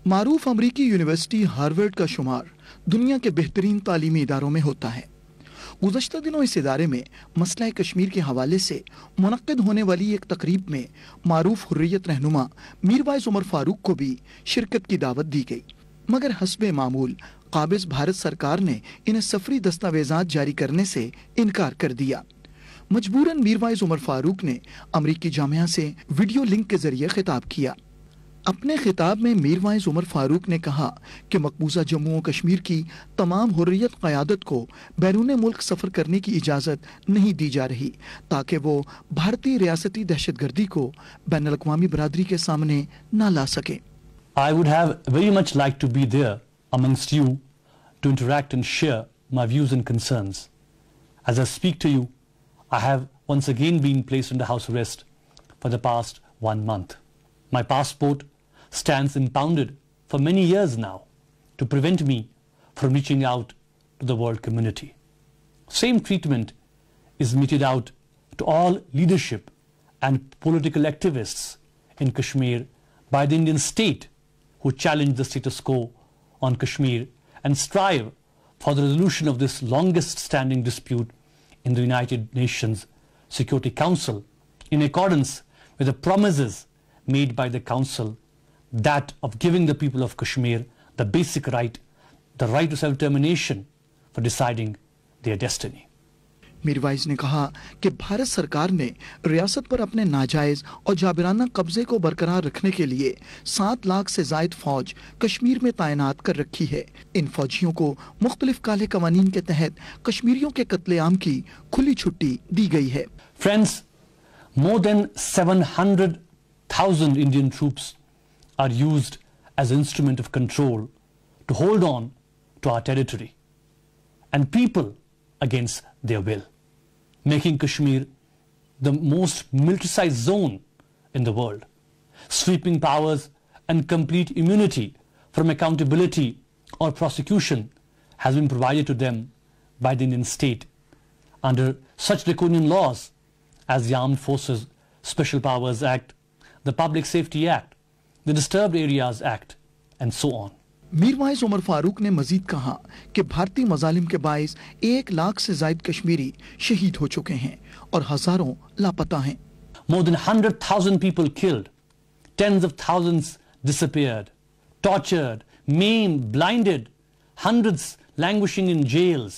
मारूफ अमरीकी university Harvard का शुमार दुनिया के बेहतरीन तालीमी इदारों में होता है। गुज़श्ता दिनों इस इदारे में मसला कश्मीर के हवाले से मुनक्किद होने वाली एक तकरीब में मारूफ हुर्रियत रहनुमा मीरवाइज उमर फारूक को भी शिरकत की दावत दी गई, मगर हस्बे मामूल काबिज भारत सरकार ने इन्हें सफरी दस्तावेजात जारी करने से इनकार कर दिया। मजबूरन मीरवाइज उमर फारूक ने अमरीकी जामिया से वीडियो लिंक के जरिए खिताब किया। अपने खिताब में मीरवाइज उमर फारूक ने कहा कि मकबूजा जम्मू और कश्मीर की तमाम हुर्रियत क़यादत को बैरून मुल्क सफ़र करने की इजाज़त नहीं दी जा रही ताकि वो भारतीय रियासती दहशतगर्दी को बैनुल अक़वामी बरादरी के सामने न ला सके। I would have very much liked to be there amongst you to interact and share my views and concerns. As I speak to you, I have once again been placed under house arrest for the past 1 month. My passport stands impounded for many years now to prevent me from reaching out to the world community. Same treatment is meted out to all leadership and political activists in Kashmir by the Indian state who challenge the status quo on Kashmir and strive for the resolution of this longest standing dispute in the United Nations Security Council in accordance with the promises made by the Council, that of giving the people of Kashmir the basic right, the right to self-determination for deciding their destiny. Mirwaiz ने कहा कि भारत सरकार ने रियासत पर अपने नाजायज और जाबिराना कब्जे को बरकरार रखने के लिए 7 लाख से जायद फौज कश्मीर में तैनात कर रखी है। इन फौजियों को मुख्तलिफ काले कवानीन के तहत कश्मीरियों के कत्लेआम की खुली छुट्टी दी गई है। Friends, more than 700,000 Indian troops are used as an instrument of control to hold on to our territory and people against their will, making Kashmir the most militarized zone in the world. Sweeping powers and complete immunity from accountability or prosecution has been provided to them by the Indian state under such draconian laws as the Armed Forces Special Powers Act, the Public Safety Act, the Disturbed Areas Act, and so on. Mirwaiz Umar Farooq ने मजीद कहा कि भारतीय मजालिम के बाइस 1 लाख से जायद कश्मीरी शहीद हो चुके हैं और हजारों लापता हैं। More than 100,000 people killed, tens of thousands disappeared, tortured, maimed, blinded, hundreds languishing in jails,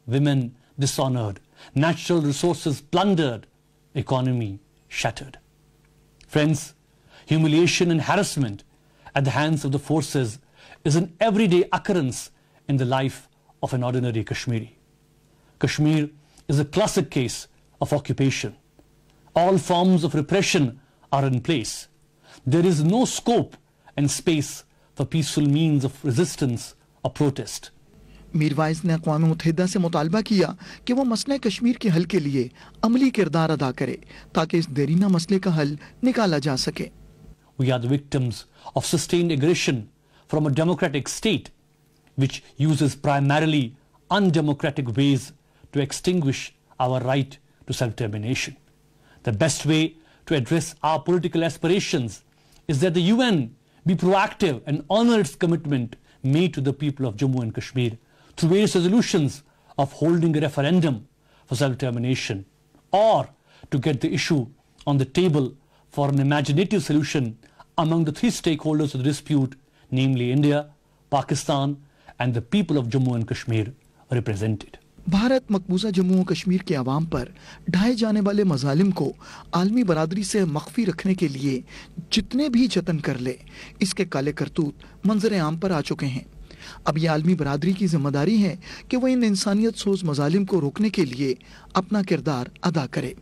women dishonored, natural resources plundered, economy shattered. Friends, humiliation and harassment at the hands of the forces is an everyday occurrence in the life of an ordinary Kashmiri. Kashmir is a classic case of occupation. All forms of repression are in place. There is no scope and space for peaceful means of resistance or protest. Mirwaiz ने अक़वाम मुत्तहिदा से मुतालबा किया कि वो मसले कश्मीर के हल के लिए अमली किरदार अदा करे ताकि इस देरीना मसले का हल निकाला जा सके। We are the victims of sustained aggression from a democratic state which uses primarily undemocratic ways to extinguish our right to self-determination. The best way to address our political aspirations is that the UN be proactive and honor its commitment made to the people of Jammu and Kashmir through various resolutions of holding a referendum for self-determination, or to get the issue on the table for an imaginative solution among the 3 stakeholders of the dispute, namely India, Pakistan and the people of Jammu and Kashmir represented. Bharat मकबूजा Jammu और कश्मीर के अवाम पर ढाए जाने वाले मजालिम को आलमी बरादरी से मख्फी रखने के लिए जितने भी जतन कर ले, इसके काले करतूत मंजर आम पर आ चुके हैं। अब ये आलमी बरादरी की जिम्मेदारी है कि वह इन इंसानियत सोच मजालिम को रोकने के लिए अपना किरदार अदा करे।